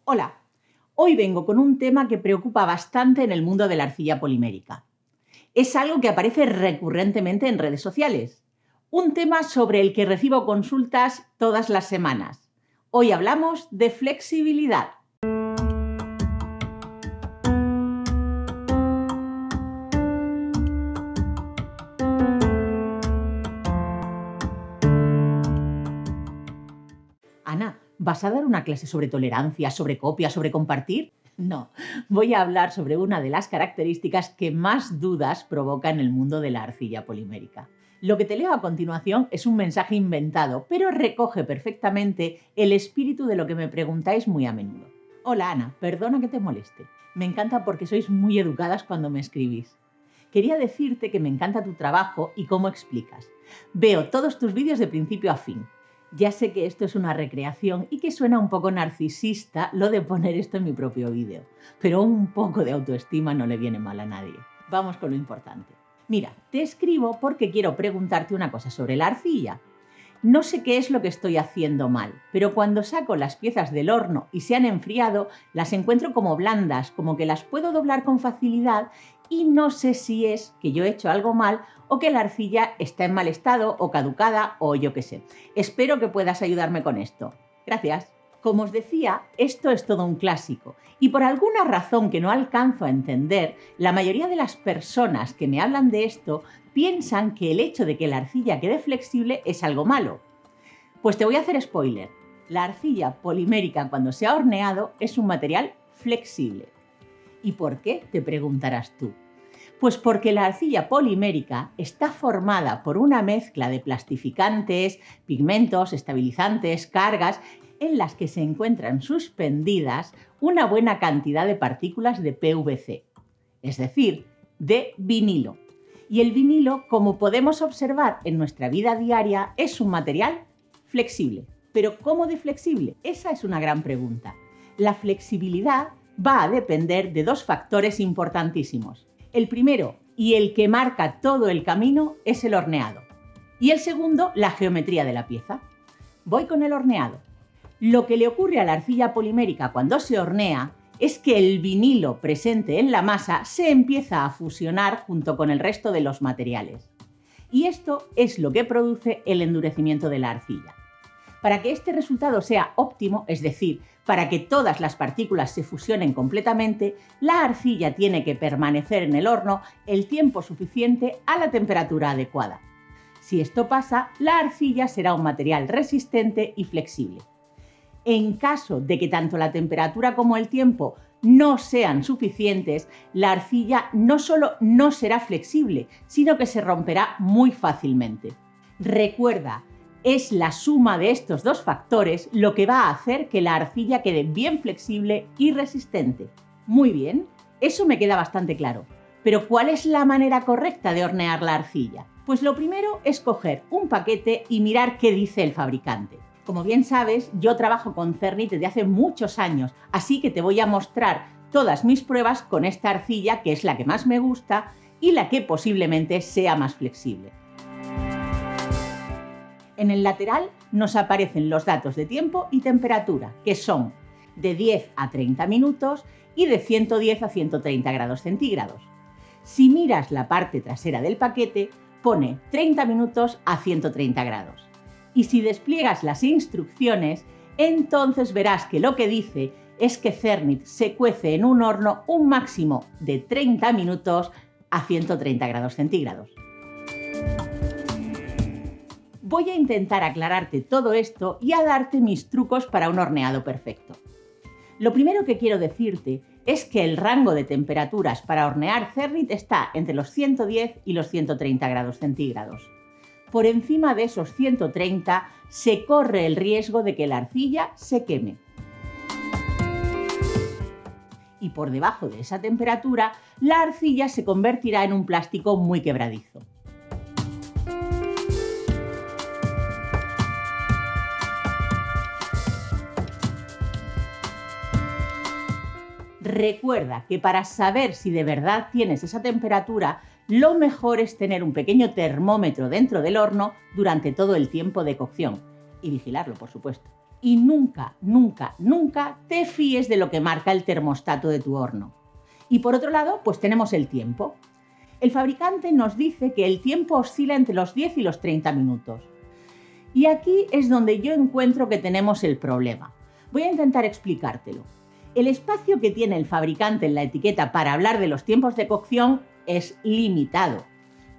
Hola, hoy vengo con un tema que preocupa bastante en el mundo de la arcilla polimérica. Es algo que aparece recurrentemente en redes sociales. Un tema sobre el que recibo consultas todas las semanas. Hoy hablamos de flexibilidad. Ana, ¿vas a dar una clase sobre tolerancia, sobre copia, sobre compartir? No, voy a hablar sobre una de las características que más dudas provoca en el mundo de la arcilla polimérica. Lo que te leo a continuación es un mensaje inventado, pero recoge perfectamente el espíritu de lo que me preguntáis muy a menudo. Hola Ana, perdona que te moleste. Me encanta porque sois muy educadas cuando me escribís. Quería decirte que me encanta tu trabajo y cómo explicas. Veo todos tus vídeos de principio a fin. Ya sé que esto es una recreación y que suena un poco narcisista lo de poner esto en mi propio vídeo, pero un poco de autoestima no le viene mal a nadie. Vamos con lo importante. Mira, te escribo porque quiero preguntarte una cosa sobre la arcilla. No sé qué es lo que estoy haciendo mal, pero cuando saco las piezas del horno y se han enfriado, las encuentro como blandas, como que las puedo doblar con facilidad y no sé si es que yo he hecho algo mal o que la arcilla está en mal estado o caducada o yo qué sé. Espero que puedas ayudarme con esto. Gracias. Como os decía, esto es todo un clásico y por alguna razón que no alcanzo a entender, la mayoría de las personas que me hablan de esto piensan que el hecho de que la arcilla quede flexible es algo malo. Pues te voy a hacer spoiler. La arcilla polimérica cuando se ha horneado es un material flexible. ¿Y por qué?, te preguntarás tú. Pues porque la arcilla polimérica está formada por una mezcla de plastificantes, pigmentos, estabilizantes, cargas, en las que se encuentran suspendidas una buena cantidad de partículas de PVC, es decir, de vinilo. Y el vinilo, como podemos observar en nuestra vida diaria, es un material flexible. ¿Pero cómo de flexible? Esa es una gran pregunta. La flexibilidad va a depender de dos factores importantísimos. El primero, y el que marca todo el camino, es el horneado. Y el segundo, la geometría de la pieza. Voy con el horneado. Lo que le ocurre a la arcilla polimérica cuando se hornea es que el vinilo presente en la masa se empieza a fusionar junto con el resto de los materiales. Y esto es lo que produce el endurecimiento de la arcilla. Para que este resultado sea óptimo, es decir, para que todas las partículas se fusionen completamente, la arcilla tiene que permanecer en el horno el tiempo suficiente a la temperatura adecuada. Si esto pasa, la arcilla será un material resistente y flexible. En caso de que tanto la temperatura como el tiempo no sean suficientes, la arcilla no solo no será flexible, sino que se romperá muy fácilmente. Recuerda, es la suma de estos dos factores lo que va a hacer que la arcilla quede bien flexible y resistente. Muy bien, eso me queda bastante claro. Pero ¿cuál es la manera correcta de hornear la arcilla? Pues lo primero es coger un paquete y mirar qué dice el fabricante. Como bien sabes, yo trabajo con Cernit desde hace muchos años, así que te voy a mostrar todas mis pruebas con esta arcilla, que es la que más me gusta y la que posiblemente sea más flexible. En el lateral nos aparecen los datos de tiempo y temperatura, que son de 10 a 30 minutos y de 110 a 130 grados centígrados. Si miras la parte trasera del paquete, pone 30 minutos a 130 grados. Y si despliegas las instrucciones, entonces verás que lo que dice es que Cernit se cuece en un horno un máximo de 30 minutos a 130 grados centígrados. Voy a intentar aclararte todo esto y a darte mis trucos para un horneado perfecto. Lo primero que quiero decirte es que el rango de temperaturas para hornear Cernit está entre los 110 y los 130 grados centígrados. Por encima de esos 130 se corre el riesgo de que la arcilla se queme. Y por debajo de esa temperatura, la arcilla se convertirá en un plástico muy quebradizo. Recuerda que para saber si de verdad tienes esa temperatura, lo mejor es tener un pequeño termómetro dentro del horno durante todo el tiempo de cocción y vigilarlo, por supuesto. Y nunca, nunca, nunca te fíes de lo que marca el termostato de tu horno. Y por otro lado, pues tenemos el tiempo. El fabricante nos dice que el tiempo oscila entre los 10 y los 30 minutos. Y aquí es donde yo encuentro que tenemos el problema. Voy a intentar explicártelo. El espacio que tiene el fabricante en la etiqueta para hablar de los tiempos de cocción es limitado.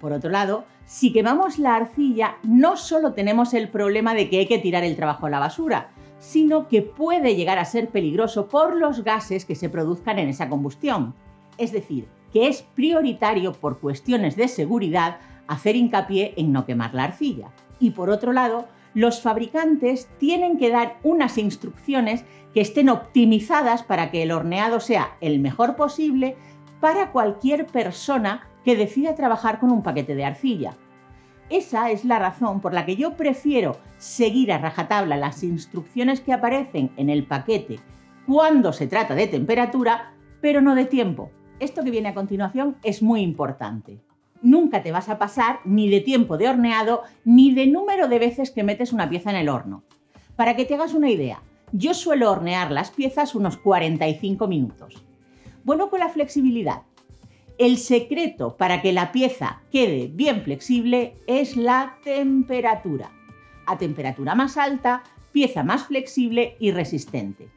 Por otro lado, si quemamos la arcilla, no solo tenemos el problema de que hay que tirar el trabajo a la basura, sino que puede llegar a ser peligroso por los gases que se produzcan en esa combustión. Es decir, que es prioritario por cuestiones de seguridad hacer hincapié en no quemar la arcilla. Y por otro lado, los fabricantes tienen que dar unas instrucciones que estén optimizadas para que el horneado sea el mejor posible para cualquier persona que decida trabajar con un paquete de arcilla. Esa es la razón por la que yo prefiero seguir a rajatabla las instrucciones que aparecen en el paquete cuando se trata de temperatura, pero no de tiempo. Esto que viene a continuación es muy importante. Nunca te vas a pasar ni de tiempo de horneado ni de número de veces que metes una pieza en el horno. Para que te hagas una idea, yo suelo hornear las piezas unos 45 minutos. Vuelvo con la flexibilidad. El secreto para que la pieza quede bien flexible es la temperatura. A temperatura más alta, pieza más flexible y resistente.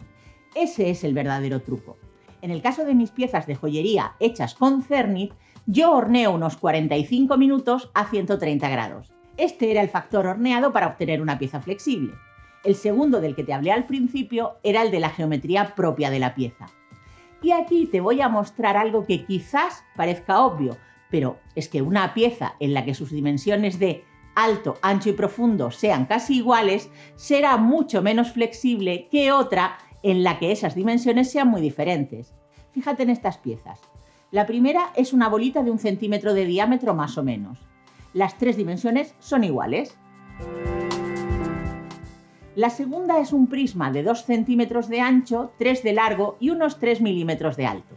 Ese es el verdadero truco. En el caso de mis piezas de joyería hechas con Cernit, yo horneo unos 45 minutos a 130 grados. Este era el factor horneado para obtener una pieza flexible. El segundo del que te hablé al principio era el de la geometría propia de la pieza. Y aquí te voy a mostrar algo que quizás parezca obvio, pero es que una pieza en la que sus dimensiones de alto, ancho y profundo sean casi iguales será mucho menos flexible que otra en la que esas dimensiones sean muy diferentes. Fíjate en estas piezas. La primera es una bolita de 1 centímetro de diámetro más o menos. Las tres dimensiones son iguales. La segunda es un prisma de 2 centímetros de ancho, 3 de largo y unos 3 milímetros de alto.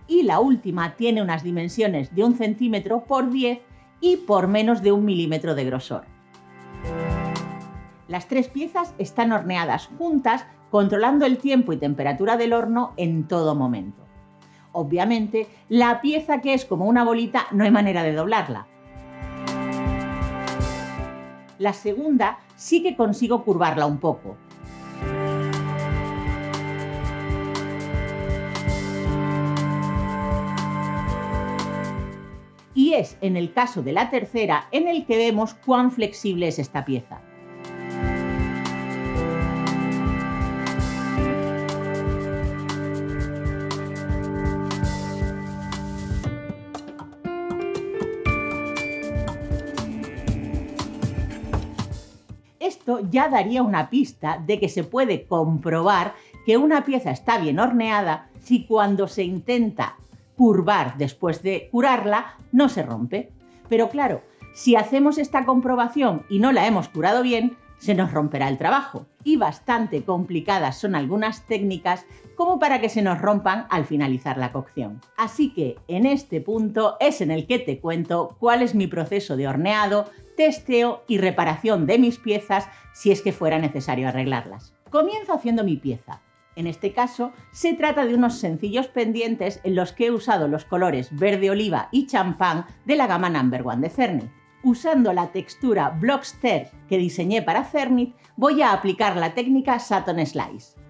Y la última tiene unas dimensiones de 1 centímetro por 10 y por menos de 1 milímetro de grosor. Las tres piezas están horneadas juntas, controlando el tiempo y temperatura del horno en todo momento. Obviamente, la pieza que es como una bolita no hay manera de doblarla. La segunda sí que consigo curvarla un poco. Y es en el caso de la tercera en el que vemos cuán flexible es esta pieza. Esto ya daría una pista de que se puede comprobar que una pieza está bien horneada si cuando se intenta curvar después de curarla no se rompe. Pero claro, si hacemos esta comprobación y no la hemos curado bien, se nos romperá el trabajo. Y bastante complicadas son algunas técnicas como para que se nos rompan al finalizar la cocción. Así que en este punto es en el que te cuento cuál es mi proceso de horneado, testeo y reparación de mis piezas si es que fuera necesario arreglarlas. Comienzo haciendo mi pieza. En este caso, se trata de unos sencillos pendientes en los que he usado los colores verde oliva y champán de la gama Number One de Cernit. Usando la textura Blockster que diseñé para Cernit, voy a aplicar la técnica Satin Slice.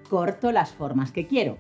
corto las formas que quiero.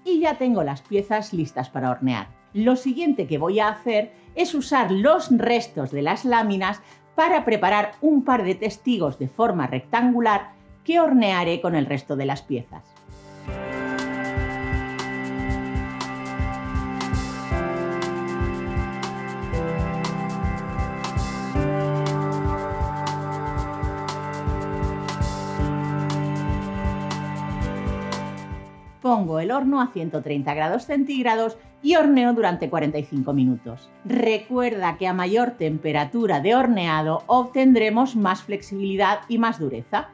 Y ya tengo las piezas listas para hornear. Lo siguiente que voy a hacer es usar los restos de las láminas para preparar un par de testigos de forma rectangular que hornearé con el resto de las piezas. Pongo el horno a 130 grados centígrados y horneo durante 45 minutos. Recuerda que a mayor temperatura de horneado obtendremos más flexibilidad y más dureza.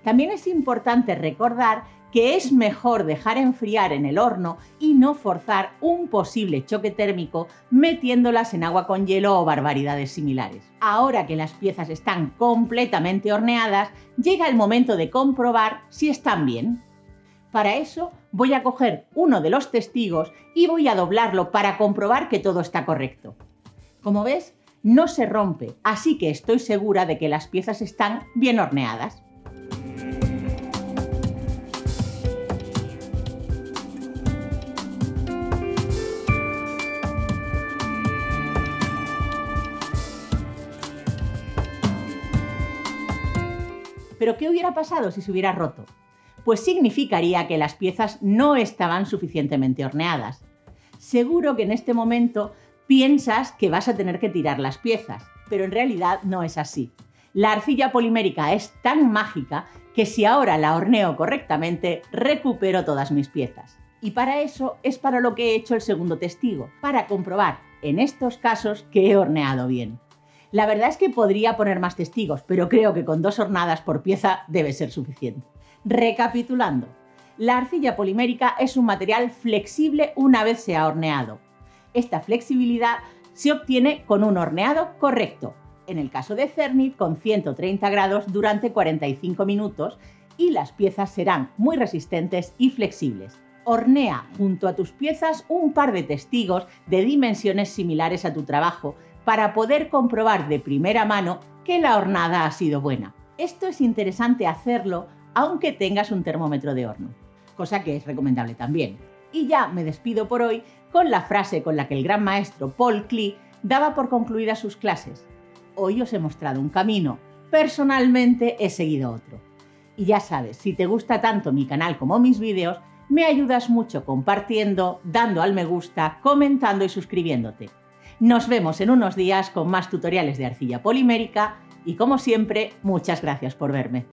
También es importante recordar que es mejor dejar enfriar en el horno y no forzar un posible choque térmico metiéndolas en agua con hielo o barbaridades similares. Ahora que las piezas están completamente horneadas, llega el momento de comprobar si están bien. Para eso voy a coger uno de los testigos y voy a doblarlo para comprobar que todo está correcto. Como ves, no se rompe, así que estoy segura de que las piezas están bien horneadas. ¿Pero qué hubiera pasado si se hubiera roto? Pues significaría que las piezas no estaban suficientemente horneadas. Seguro que en este momento piensas que vas a tener que tirar las piezas, pero en realidad no es así. La arcilla polimérica es tan mágica que si ahora la horneo correctamente, recupero todas mis piezas. Y para eso es para lo que he hecho el segundo testigo, para comprobar en estos casos que he horneado bien. La verdad es que podría poner más testigos, pero creo que con 2 hornadas por pieza debe ser suficiente. Recapitulando, la arcilla polimérica es un material flexible una vez se ha horneado. Esta flexibilidad se obtiene con un horneado correcto, en el caso de Cernit con 130 grados durante 45 minutos y las piezas serán muy resistentes y flexibles. Hornea junto a tus piezas un par de testigos de dimensiones similares a tu trabajo para poder comprobar de primera mano que la hornada ha sido buena. Esto es interesante hacerlo aunque tengas un termómetro de horno, cosa que es recomendable también. Y ya me despido por hoy con la frase con la que el gran maestro Paul Klee daba por concluidas sus clases. Hoy os he mostrado un camino, personalmente he seguido otro. Y ya sabes, si te gusta tanto mi canal como mis vídeos, me ayudas mucho compartiendo, dando al me gusta, comentando y suscribiéndote. Nos vemos en unos días con más tutoriales de arcilla polimérica y como siempre, muchas gracias por verme.